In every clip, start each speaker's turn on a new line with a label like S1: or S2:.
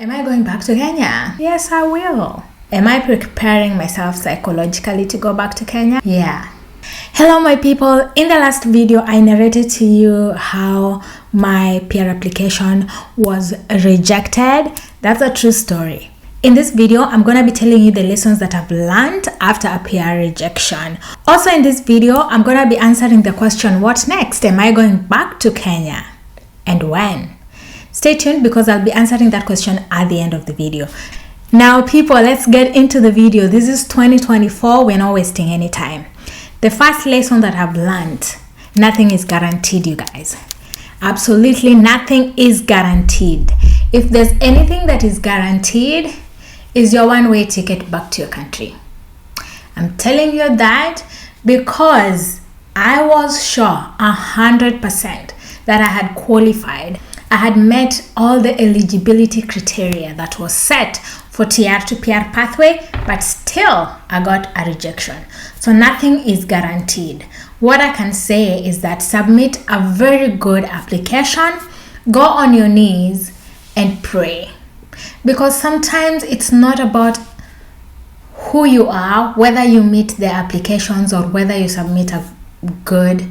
S1: Am I going back to Kenya? Yes, I will. Am I preparing myself psychologically to go back to Kenya? Yeah. Hello my people, in the last video I narrated to you how my PR application was rejected. That's a true story. In this video, I'm going to be telling you the lessons that I've learned after a PR rejection. Also in this video, I'm going to be answering the question, what next? Am I going back to Kenya? And when? Stay tuned because I'll be answering that question at the end of the video. Now people, let's get into the video. This is 2024. We're not wasting any time. The first lesson that I've learned, nothing is guaranteed, you guys. Absolutely nothing is guaranteed. If there's anything that is guaranteed, is your one-way ticket back to your country. I'm telling you that because I was sure 100% that I had qualified. I had met all the eligibility criteria that was set for TR to PR pathway, but still I got a rejection. So nothing is guaranteed. What I can say is that submit a very good application, go on your knees and pray. Because sometimes it's not about who you are, whether you meet the applications or whether you submit a good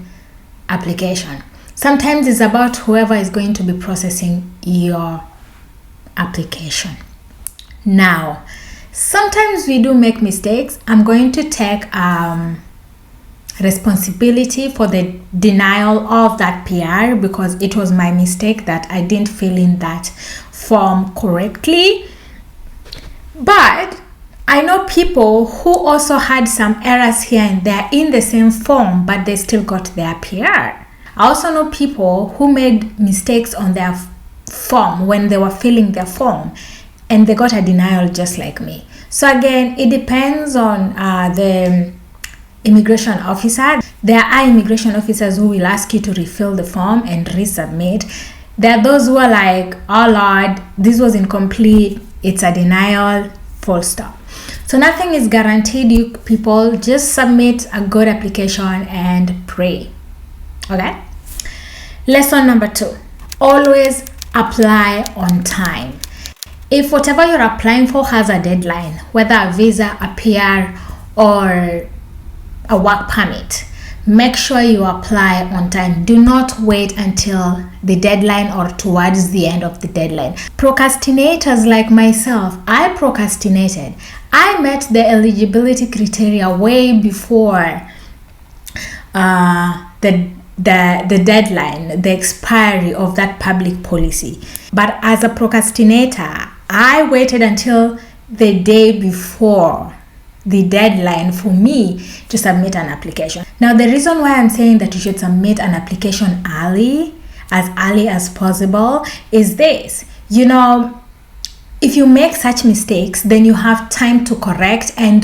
S1: application. Sometimes it's about whoever is going to be processing your application. Now, sometimes we do make mistakes. I'm going to take responsibility for the denial of that PR because it was my mistake that I didn't fill in that form correctly. But I know people who also had some errors here and there in the same form, but they still got their PR. I also know people who made mistakes on their form when they were filling their form and they got a denial just like me. So again, it depends on the immigration officer. There are immigration officers who will ask you to refill the form and resubmit. There are those who are like, oh Lord, this was incomplete, it's a denial, full stop. So nothing is guaranteed, you people. Just submit a good application and pray. Okay? Lesson number 2, always apply on time. If whatever you're applying for has a deadline, whether a visa, a PR, or a work permit, make sure you apply on time. Do not wait until the deadline or towards the end of the deadline. Procrastinators like myself, I procrastinated. I met the eligibility criteria way before the deadline, the expiry of that public policy. But as a procrastinator, I waited until the day before the deadline for me to submit an application. Now, the reason why I'm saying that you should submit an application early as possible, is this. You know, if you make such mistakes, then you have time to correct and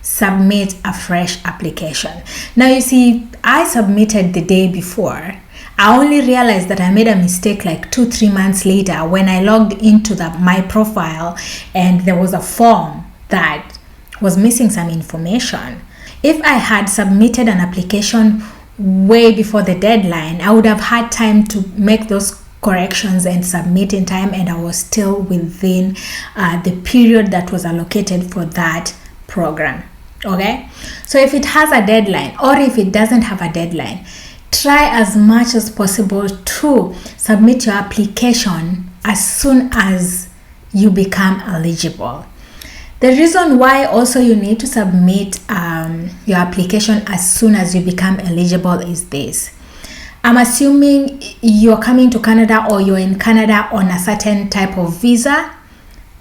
S1: submit a fresh application. Now you see, I submitted the day before. I only realized that I made a mistake like 2-3 months later when I logged into my profile and there was a form that was missing some information. If I had submitted an application way before the deadline, I would have had time to make those corrections and submit in time, and I was still within the period that was allocated for that program. Okay, so if it has a deadline or if it doesn't have a deadline, try as much as possible to submit your application as soon as you become eligible. The reason why also you need to submit your application as soon as you become eligible is this. I'm assuming you're coming to Canada or you're in Canada on a certain type of visa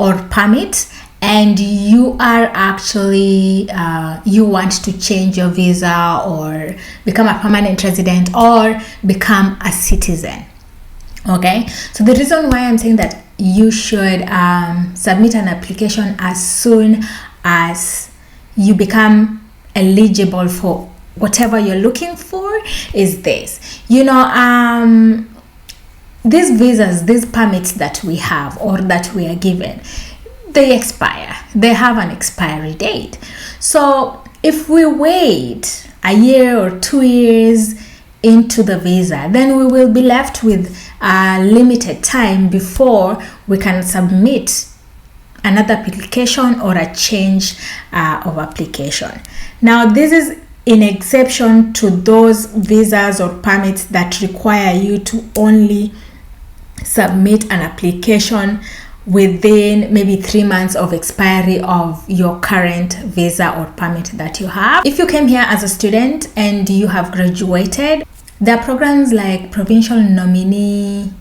S1: or permit, and you are actually, you want to change your visa or become a permanent resident or become a citizen. Okay, so the reason why I'm saying that you should submit an application as soon as you become eligible for whatever you're looking for is this. You know, these visas, these permits that we have or that we are given, they expire. They have an expiry date. So if we wait a year or 2 years, into the visa, then we will be left with limited time before we can submit another application or a change of application. Now, this is in exception to those visas or permits that require you to only submit an application within maybe 3 months of expiry of your current visa or permit that you have. If you came here as a student and you have graduated, there are programs like provincial nominee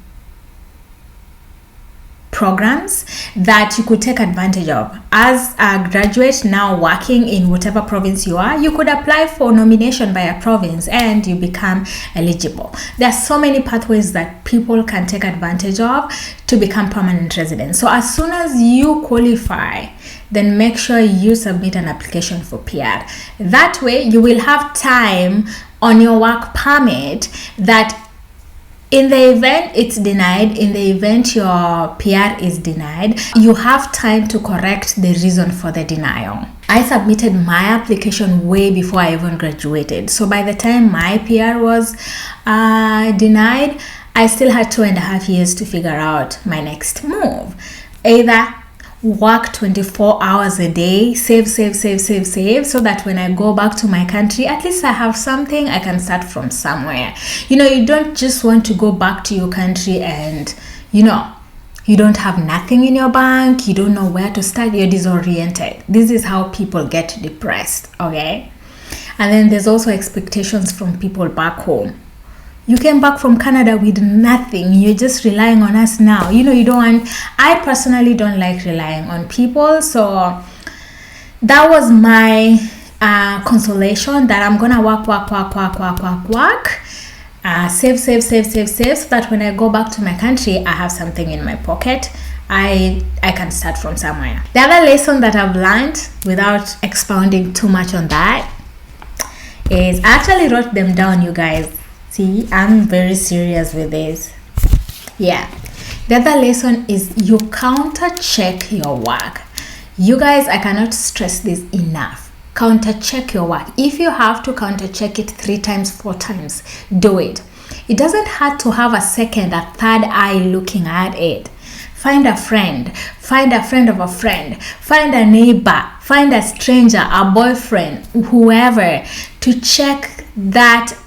S1: programs that you could take advantage of. As a graduate now working in whatever province you are, you could apply for nomination by a province and you become eligible. There are so many pathways that people can take advantage of to become permanent residents. So as soon as you qualify, then make sure you submit an application for PR. That way you will have time on your work permit that in the event it's denied, in the event your PR is denied, you have time to correct the reason for the denial. I submitted my application way before I even graduated. So by the time my PR was denied, I still had 2.5 years to figure out my next move. Either work 24 hours a day, save, so that when I go back to my country, at least I have something, I can start from somewhere. You know, you don't just want to go back to your country and, you know, you don't have nothing in your bank, you don't know where to start, you're disoriented. This is how people get depressed, okay? And then there's also expectations from people back home. You came back from Canada with nothing. You're just relying on us now. You know, I personally don't like relying on people. So that was my consolation, that I'm going to work, save, so that when I go back to my country, I have something in my pocket. I can start from somewhere. The other lesson that I've learned, without expounding too much on that, is I actually wrote them down, you guys. See, I'm very serious with this. Yeah. The other lesson is you counter check your work. You guys, I cannot stress this enough. Counter check your work. If you have to counter check it 3 times, 4 times, do it. It doesn't have to have a second, a third eye looking at it. Find a friend of a friend, find a neighbor, find a stranger, a boyfriend, whoever, to check that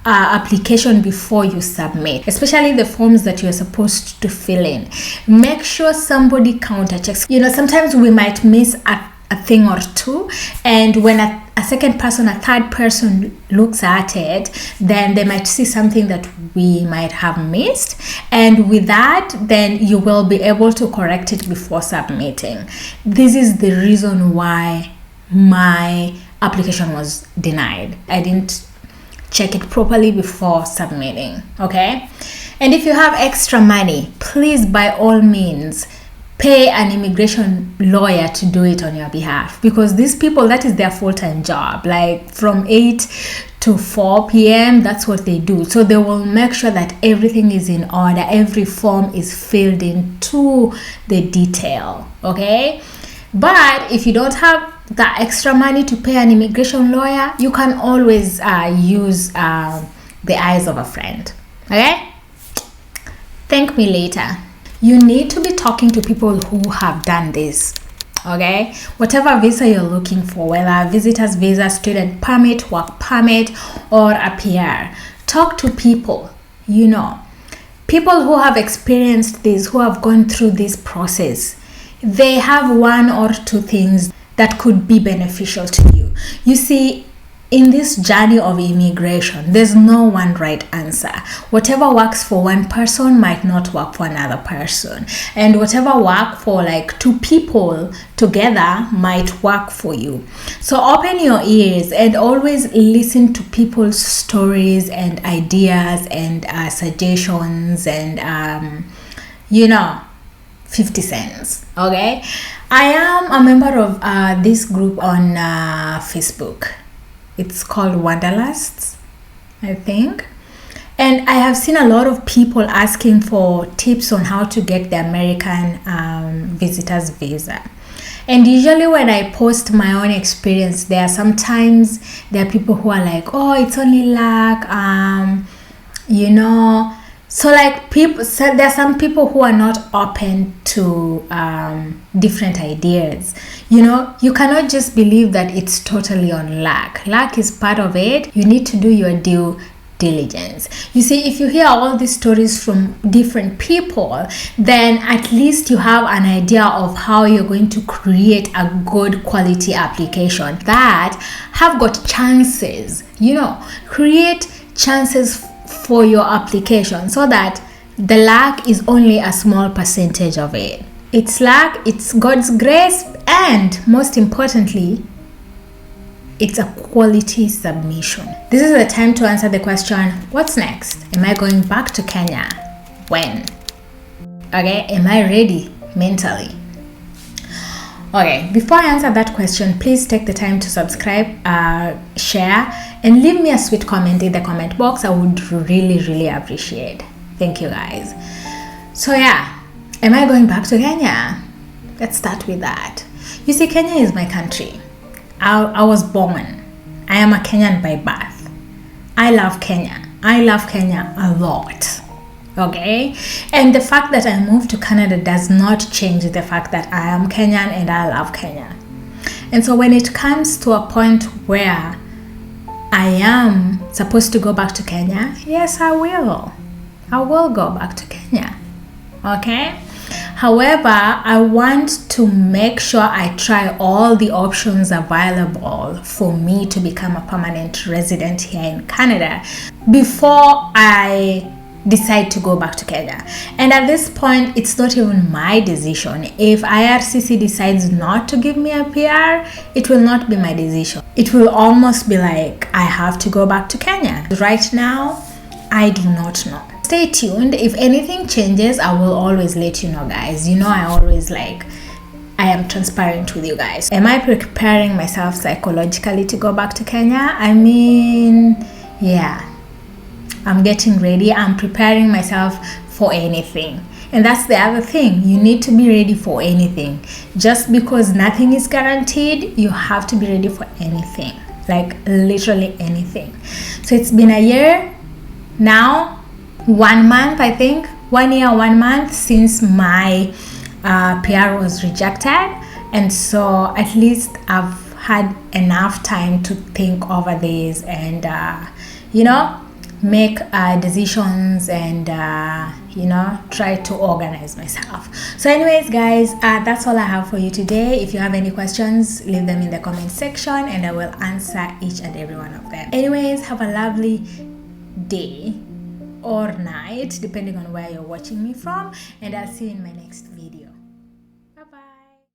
S1: application before you submit, especially the forms that you're supposed to fill in. Make sure somebody counter checks. You know, sometimes we might miss a thing or two, and when a second person, a third person looks at it, then they might see something that we might have missed, and with that, then you will be able to correct it before submitting. This is the reason why my application was denied. I didn't check it properly before submitting, okay? And if you have extra money, please, by all means, pay an immigration lawyer to do it on your behalf, because these people, that is their full-time job. Like from 8 to 4 p.m., that's what they do. So they will make sure that everything is in order, every form is filled in to the detail, okay? But if you don't have the extra money to pay an immigration lawyer, you can always use the eyes of a friend, okay? Thank me later. You need to be talking to people who have done this, okay? Whatever visa you're looking for, whether a visitor's visa, student permit, work permit, or a PR, talk to people, you know, people who have experienced this, who have gone through this process. They have 1 or 2 things that could be beneficial to you. You see, in this journey of immigration, there's no one right answer. Whatever works for one person might not work for another person. And whatever works for like 2 people together might work for you. So open your ears and always listen to people's stories and ideas and suggestions and, you know, 50 cents, okay? I am a member of this group on Facebook. It's called Wanderlusts, I think. And I have seen a lot of people asking for tips on how to get the American visitor's visa. And usually when I post my own experience, there are people who are like, oh, it's only luck, you know. So like there are some people who are not open to different ideas. You know, you cannot just believe that it's totally on luck. Luck is part of it. You need to do your due diligence. You see, if you hear all these stories from different people, then at least you have an idea of how you're going to create a good quality application that have got chances. You know, create chances for your application so that the luck is only a small percentage of it. It's luck, it's God's grace, and most importantly, it's a quality submission. This is the time to answer the question, what's next? Am I going back to Kenya? When? Okay, am I ready mentally? Okay, before I answer that question, please take the time to subscribe, share, and leave me a sweet comment in the comment box. I would really appreciate. Thank you guys. So yeah, am I going back to Kenya? Let's start with that. You see, Kenya is my country. I was born. I am a Kenyan by birth. I love Kenya. I love Kenya a lot. Okay, and the fact that I moved to Canada does not change the fact that I am Kenyan and I love Kenya. And so when it comes to a point where I am supposed to go back to Kenya, yes, I will go back to Kenya. Okay, however, I want to make sure I try all the options available for me to become a permanent resident here in Canada before I decide to go back to Kenya. And at this point, it's not even my decision. If IRCC decides not to give me a PR, it will not be my decision. It will almost be like I have to go back to Kenya. Right now, I do not know. Stay tuned. If anything changes, I will always let you know, guys. You know, I am transparent with you guys. Am I preparing myself psychologically to go back to Kenya? I mean, yeah. I'm getting ready. I'm preparing myself for anything. And that's the other thing. You need to be ready for anything. Just because nothing is guaranteed, you have to be ready for anything. Like literally anything. So it's been a year now, 1 month, I think. 1 year, 1 month since my PR was rejected. And so at least I've had enough time to think over this and, you know, make decisions and try to organize myself. So anyways, guys, that's all I have for you today. If you have any questions, leave them in the comment section and I will answer each and every one of them. Anyways, have a lovely day or night depending on where you're watching me from, and I'll see you in my next video. Bye bye.